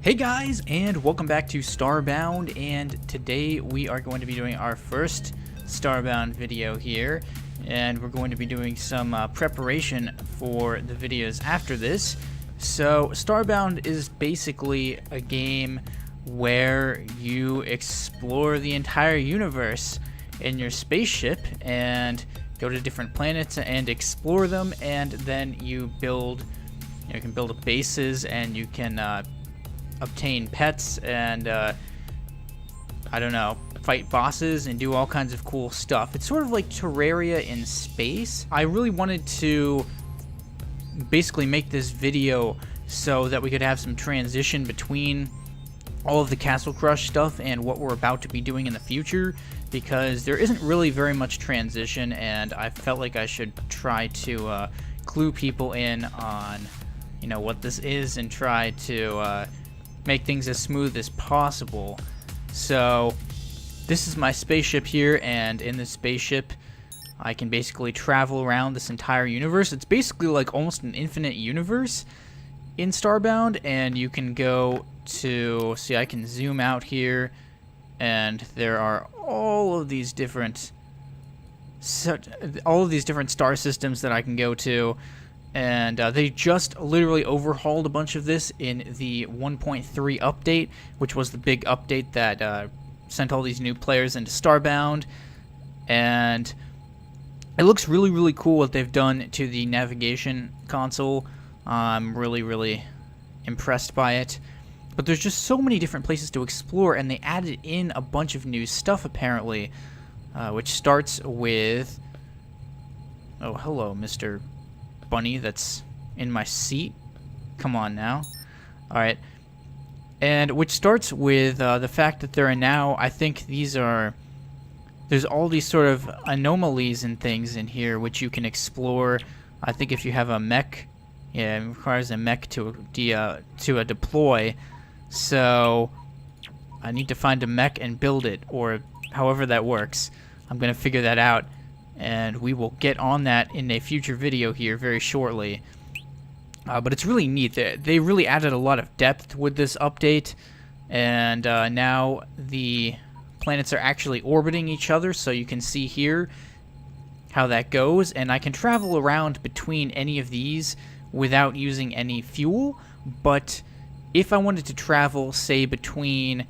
Hey guys, and welcome back to Starbound, and today we are going to be doing our first Starbound video here, and we're going to be doing some preparation for the videos after this. So Starbound is basically a game where you explore the entire universe in your spaceship and go to different planets and explore them, and then you can build bases, and you can obtain pets and I don't know, fight bosses and do all kinds of cool stuff. It's sort of like Terraria in space. I really wanted to basically make this video so that we could have some transition between all of the Castle Crush stuff and what we're about to be doing in the future, because there isn't really very much transition, and I felt like I should try to clue people in on, you know, what this is and try to make things as smooth as possible. So this is my spaceship here, and in this spaceship I can basically travel around this entire universe. It's basically like almost an infinite universe in Starbound, and you can go to, see, I can zoom out here, and there are all of these different star systems that I can go to. And they just literally overhauled a bunch of this in the 1.3 update, which was the big update that sent all these new players into Starbound. And it looks really, really cool what they've done to the navigation console. I'm really, really impressed by it. But there's just so many different places to explore, and they added in a bunch of new stuff, apparently, which starts with... Oh, hello, Mr. Bunny that's in my seat. Come on now. Alright. And which starts with the fact that there are now, I think there's all these sort of anomalies and things in here which you can explore. I think if you have a mech, yeah, it requires a mech to deploy. So I need to find a mech and build it, or however that works. I'm gonna figure that out, and we will get on that in a future video here very shortly. But it's really neat. They really added a lot of depth with this update, and now the planets are actually orbiting each other, so you can see here how that goes, and I can travel around between any of these without using any fuel. But if I wanted to travel, say, between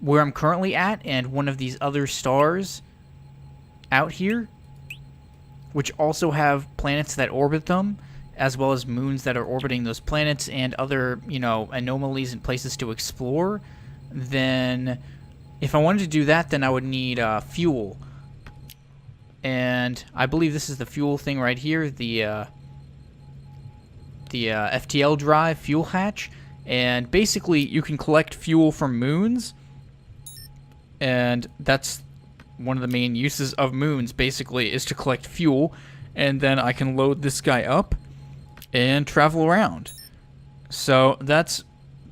where I'm currently at and one of these other stars out here, which also have planets that orbit them, as well as moons that are orbiting those planets and other, you know, anomalies and places to explore, then if I wanted to do that, then I would need fuel. And I believe this is the fuel thing right here, the FTL drive fuel hatch. And basically you can collect fuel from moons, and that's one of the main uses of moons, basically, is to collect fuel, and then I can load this guy up and travel around. So that's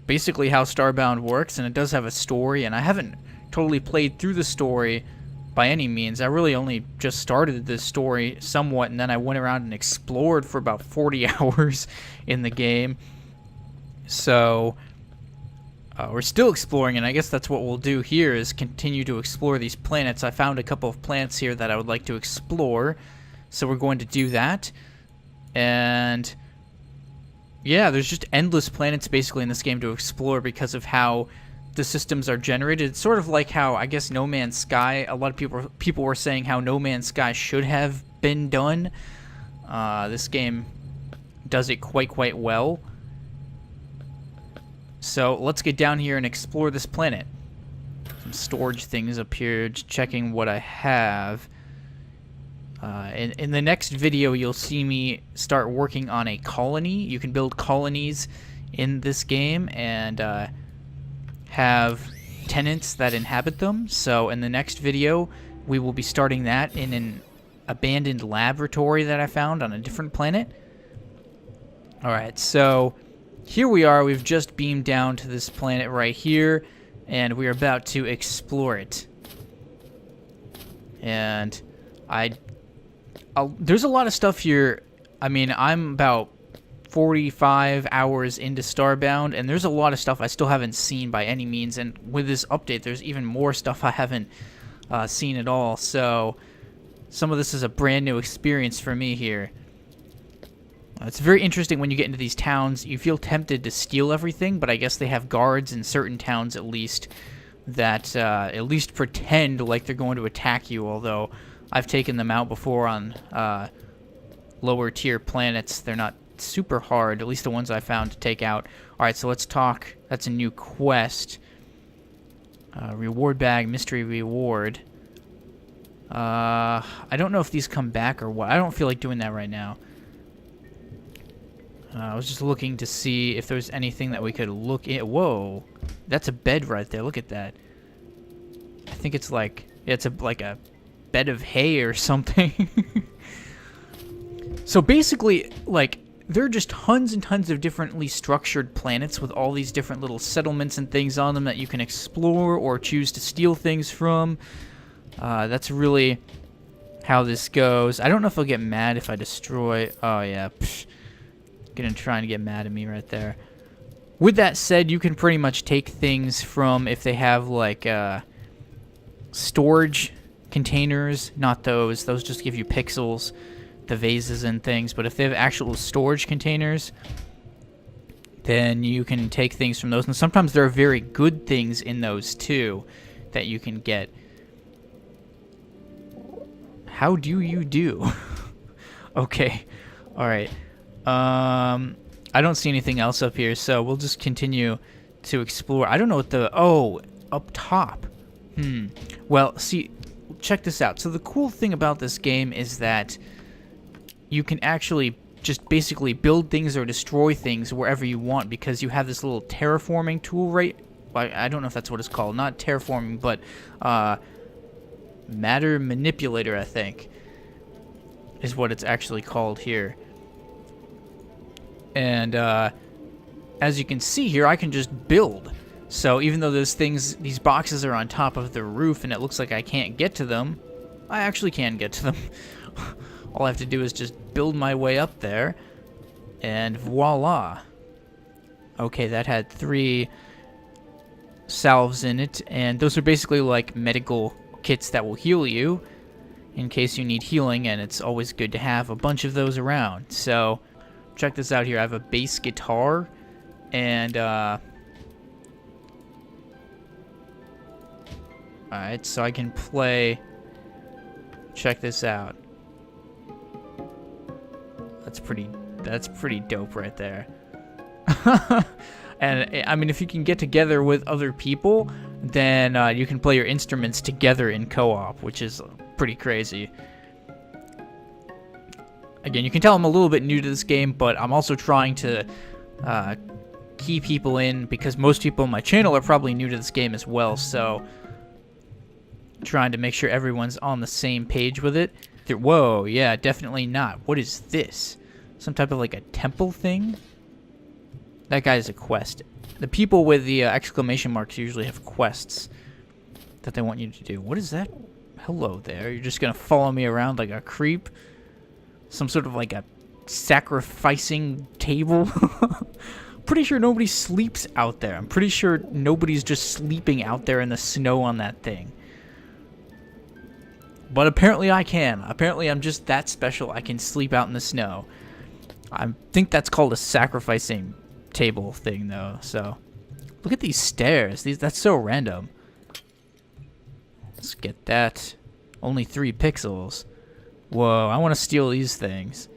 basically how Starbound works, and it does have a story, and I haven't totally played through the story by any means. I really only just started this story somewhat, and then I went around and explored for about 40 hours in the game. So we're still exploring, and I guess that's what we'll do here, is continue to explore these planets. I found a couple of planets here that I would like to explore, so we're going to do that. And yeah, there's just endless planets basically in this game to explore because of how the systems are generated. It's sort of like how, I guess, No Man's Sky, a lot of people were saying how No Man's Sky should have been done. This game does it quite well. So let's get down here and explore this planet. Some storage things up here, just checking what I have. In the next video, you'll see me start working on a colony. You can build colonies in this game and have tenants that inhabit them. So in the next video, we will be starting that in an abandoned laboratory that I found on a different planet. Alright, so here we are. We've just beamed down to this planet right here, and we are about to explore it. And there's a lot of stuff here. I mean, I'm about 45 hours into Starbound, and there's a lot of stuff I still haven't seen by any means, and with this update there's even more stuff I haven't seen at all, so some of this is a brand new experience for me here. It's very interesting when you get into these towns. You feel tempted to steal everything, but I guess they have guards in certain towns at least that at least pretend like they're going to attack you, although I've taken them out before on lower tier planets. They're not super hard, at least the ones I found to take out. Alright, so let's talk. That's a new quest. Reward bag, mystery reward. I don't know if these come back or what. I don't feel like doing that right now. I was just looking to see if there's anything that we could look at. Whoa, that's a bed right there. Look at that. I think it's like, it's like a bed of hay or something. So basically, like, there are just tons and tons of differently structured planets with all these different little settlements and things on them that you can explore or choose to steal things from. That's really how this goes. I don't know if I'll get mad if I destroy... Oh, yeah. Psh. Gonna try and get mad at me right there. With that said, you can pretty much take things from, if they have like storage containers, not those just give you pixels, the vases and things, but if they have actual storage containers, then you can take things from those, and sometimes there are very good things in those too that you can get. How do you do? Okay, alright. I don't see anything else up here, so we'll just continue to explore. I don't know what the... Oh, up top. Well, see, check this out. So the cool thing about this game is that you can actually just basically build things or destroy things wherever you want, because you have this little terraforming tool, right? I don't know if that's what it's called. Not terraforming, but matter manipulator, I think, is what it's actually called here. And as you can see here, I can just build. So even though these boxes are on top of the roof and it looks like I can't get to them, I actually can get to them. All I have to do is just build my way up there, and voila. Okay, that had 3 salves in it, and those are basically like medical kits that will heal you in case you need healing, and it's always good to have a bunch of those around. So check this out here. I have a bass guitar, and alright, so I can play. Check this out. That's pretty dope right there. And I mean, if you can get together with other people, then you can play your instruments together in co-op, which is pretty crazy. Again, you can tell I'm a little bit new to this game, but I'm also trying to key people in, because most people on my channel are probably new to this game as well, so trying to make sure everyone's on the same page with it. Whoa, yeah, definitely not. What is this? Some type of like a temple thing? That guy's a quest. The people with the exclamation marks usually have quests that they want you to do. What is that? Hello there. You're just gonna follow me around like a creep? Some sort of like a sacrificing table? Pretty sure nobody sleeps out there. I'm pretty sure nobody's just sleeping out there in the snow on that thing. But apparently I can. Apparently I'm just that special. I can sleep out in the snow. I think that's called a sacrificing table thing, though. So look at these stairs. That's so random. Let's get that. Only 3 pixels. Whoa, I want to steal these things.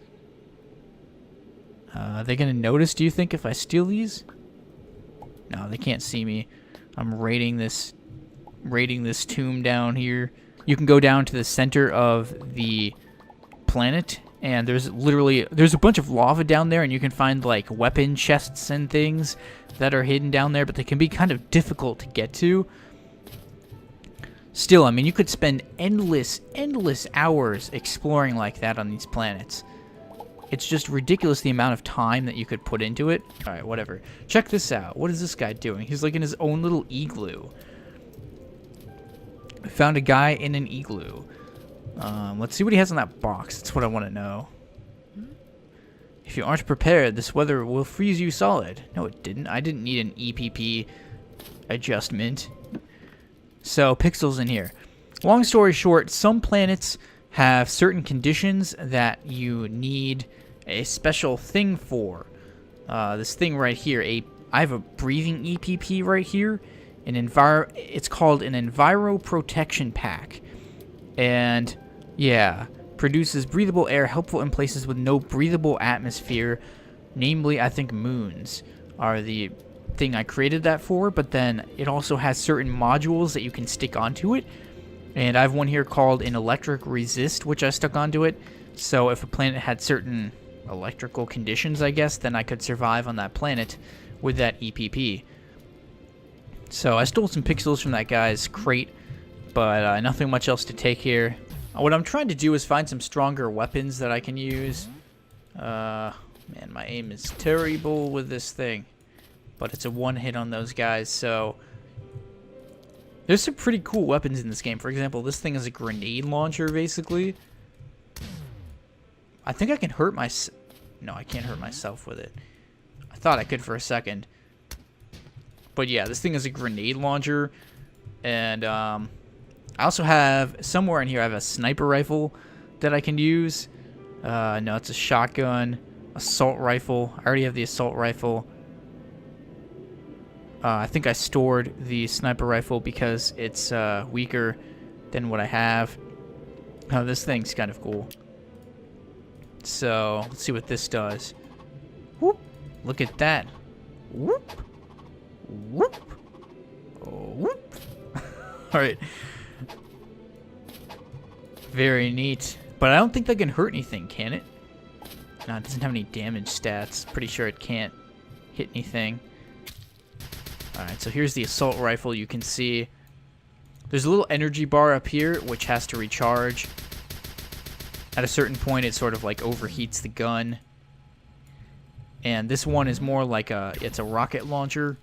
Are they gonna notice, do you think, if I steal these? No, they can't see me. I'm raiding this tomb down here. You can go down to the center of the planet, and there's a bunch of lava down there, and you can find like weapon chests and things that are hidden down there, but they can be kind of difficult to get to. Still, I mean, you could spend endless hours exploring like that on these planets. It's just ridiculous the amount of time that you could put into it. Alright, whatever. Check this out. What is this guy doing? He's like in his own little igloo. I found a guy in an igloo. Let's see what he has in that box. That's what I want to know. If you aren't prepared, this weather will freeze you solid. No, it didn't. I didn't need an EPP adjustment. So, pixels in here. Long story short, some planets have certain conditions that you need a special thing for. This thing right here, I have a breathing EPP right here. It's called an Enviro Protection Pack. And, yeah, produces breathable air helpful in places with no breathable atmosphere. Namely, I think moons are the thing I created that for. But then it also has certain modules that you can stick onto it. And I have one here called an Electric Resist, which I stuck onto it. So if a planet had certain electrical conditions, I guess, then I could survive on that planet with that EPP. So I stole some pixels from that guy's crate, but nothing much else to take here. What I'm trying to do is find some stronger weapons that I can use. Man, my aim is terrible with this thing. But it's a one hit on those guys, so... There's some pretty cool weapons in this game. For example, this thing is a grenade launcher, basically. I think I can hurt myself. No, I can't hurt myself with it. I thought I could for a second. But yeah, this thing is a grenade launcher. And I also have, somewhere in here, I have a sniper rifle that I can use. No, it's a shotgun. Assault rifle. I already have the assault rifle. I think I stored the sniper rifle because it's weaker than what I have. Oh, this thing's kind of cool. So, let's see what this does. Whoop! Look at that. Whoop! Whoop! Oh, whoop! Alright. Very neat. But I don't think that can hurt anything, can it? No, it doesn't have any damage stats. Pretty sure it can't hit anything. Alright, so here's the assault rifle. You can see there's a little energy bar up here which has to recharge. At a certain point, it sort of like overheats the gun. And this one is more like it's a rocket launcher.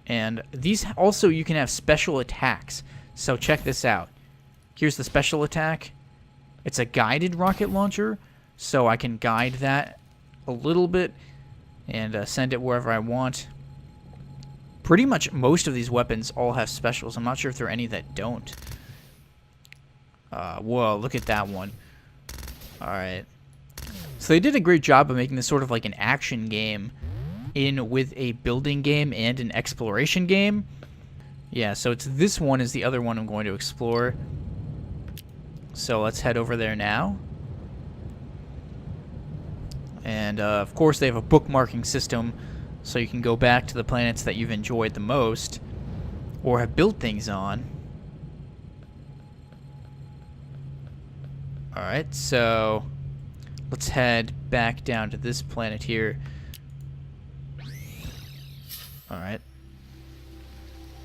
And these also, you can have special attacks. So check this out. Here's the special attack. It's a guided rocket launcher. So I can guide that a little bit and send it wherever I want. Pretty much most of these weapons all have specials. I'm not sure if there are any that don't. Whoa, look at that one. Alright. So they did a great job of making this sort of like an action game in with a building game and an exploration game. Yeah, so it's this one is the other one I'm going to explore. So let's head over there now. And of course they have a bookmarking system, so you can go back to the planets that you've enjoyed the most or have built things on. Alright, so let's head back down to this planet here. Alright.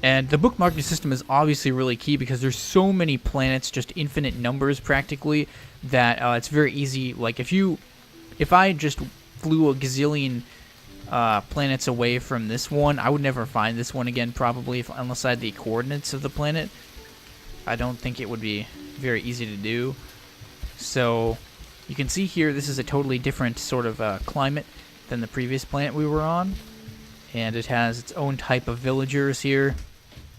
And the bookmarking system is obviously really key because there's so many planets, just infinite numbers practically, that it's very easy. Like if I just flew a gazillion planets away from this one, I would never find this one again probably unless I had the coordinates of the planet. I don't think it would be very easy to do. So you can see here this is a totally different sort of climate than the previous planet we were on. And it has its own type of villagers here.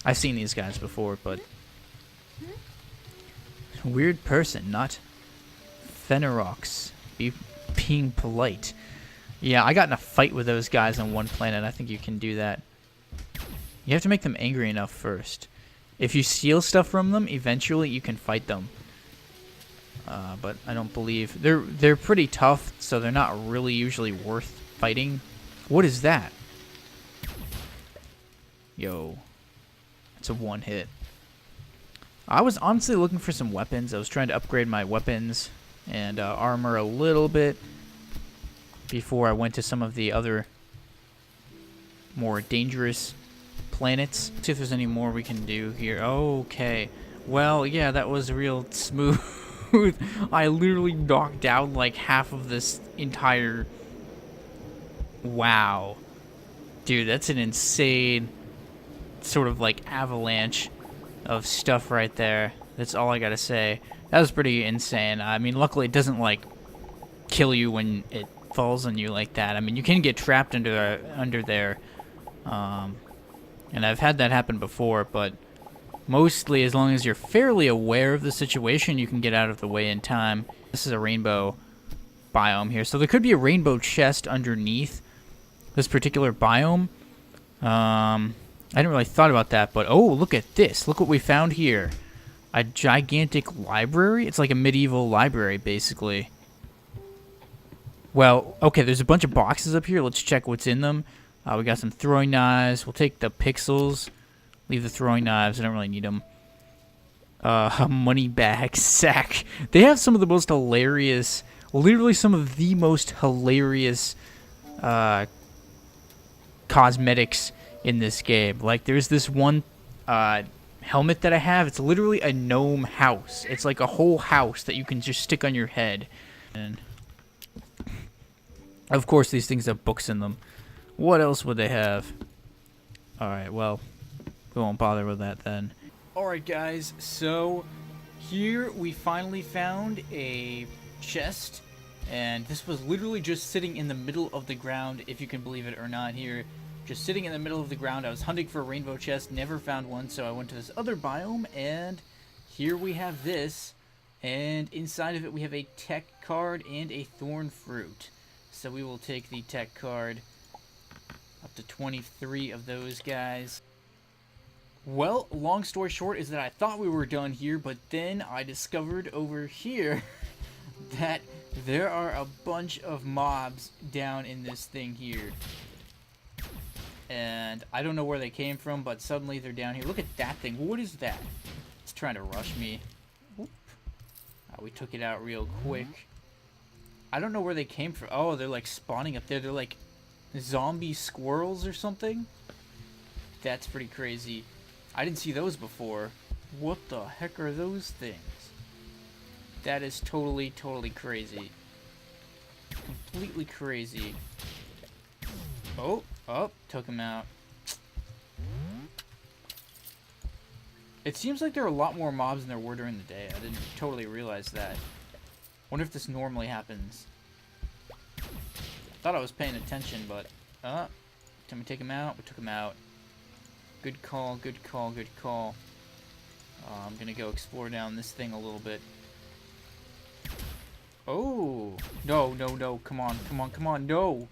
I've seen these guys before, but... Weird person, not Fennerox. Being polite. Yeah, I got in a fight with those guys on one planet. I think you can do that. You have to make them angry enough first. If you steal stuff from them, eventually you can fight them. But I don't believe... They're pretty tough, so they're not really usually worth fighting. What is that? Yo. That's a one hit. I was honestly looking for some weapons. I was trying to upgrade my weapons and armor a little bit before I went to some of the other more dangerous planets. See if there's any more we can do here. Okay. Well, yeah, that was real smooth. I literally knocked down like half of this entire... Wow. Dude, that's an insane sort of like avalanche of stuff right there. That's all I gotta say. That was pretty insane. I mean, luckily it doesn't like kill you when it falls on you like that. I mean, you can get trapped under there, and I've had that happen before, but mostly as long as you're fairly aware of the situation, you can get out of the way in time. This is a rainbow biome here, so there could be a rainbow chest underneath this particular biome. I didn't really thought about that, but oh, look at this. Look what we found here. A gigantic library? It's like a medieval library, basically. Well, okay, there's a bunch of boxes up here. Let's check what's in them. We got some throwing knives. We'll take the pixels. Leave the throwing knives. I don't really need them. A money bag sack. They have some of the most hilarious, literally some of the most hilarious cosmetics in this game. Like, there's this one helmet that I have. It's literally a gnome house. It's like a whole house that you can just stick on your head. And of course, these things have books in them. What else would they have? Alright, well, we won't bother with that then. Alright guys, so here we finally found a chest, and this was literally just sitting in the middle of the ground, if you can believe it or not here. Just sitting in the middle of the ground. I was hunting for a rainbow chest, never found one, so I went to this other biome, and here we have this, and inside of it we have a tech card and a thorn fruit. So we will take the tech card, up to 23 of those guys. Well, long story short is that I thought we were done here, but then I discovered over here that there are a bunch of mobs down in this thing here. And I don't know where they came from, but suddenly they're down here. Look at that thing. What is that? It's trying to rush me. We took it out real quick. I don't know where they came from. Oh, they're like spawning up there. They're like zombie squirrels or something. That's pretty crazy. I didn't see those before. What the heck are those things? That is totally crazy. Completely crazy. Oh, took him out. It seems like there are a lot more mobs than there were during the day. I didn't totally realize that. Wonder if this normally happens. Thought I was paying attention, but can we take him out? We took him out. Good call, good call, good call. I'm gonna go explore down this thing a little bit. Oh, no, come on, no.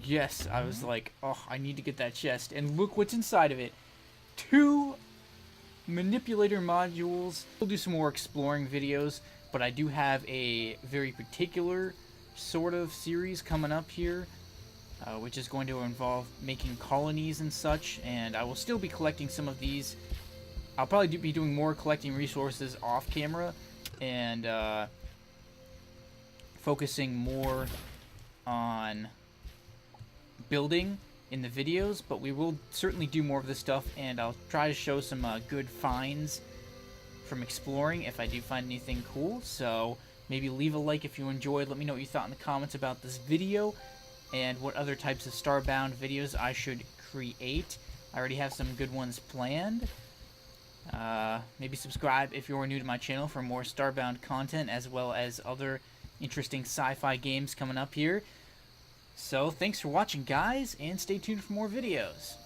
Yes, I was like, oh, I need to get that chest, and look what's inside of it. 2 manipulator modules. We'll do some more exploring videos, but I do have a very particular sort of series coming up here, which is going to involve making colonies and such, and I will still be collecting some of these. I'll probably be doing more collecting resources off camera, and focusing more on building in the videos, but we will certainly do more of this stuff, and I'll try to show some good finds from exploring if I do find anything cool. So maybe leave a like if you enjoyed. Let me know what you thought in the comments about this video and what other types of Starbound videos I should create. I already have some good ones planned. Maybe subscribe if you're new to my channel for more Starbound content, as well as other interesting sci-fi games coming up here. So, thanks for watching, guys, and stay tuned for more videos.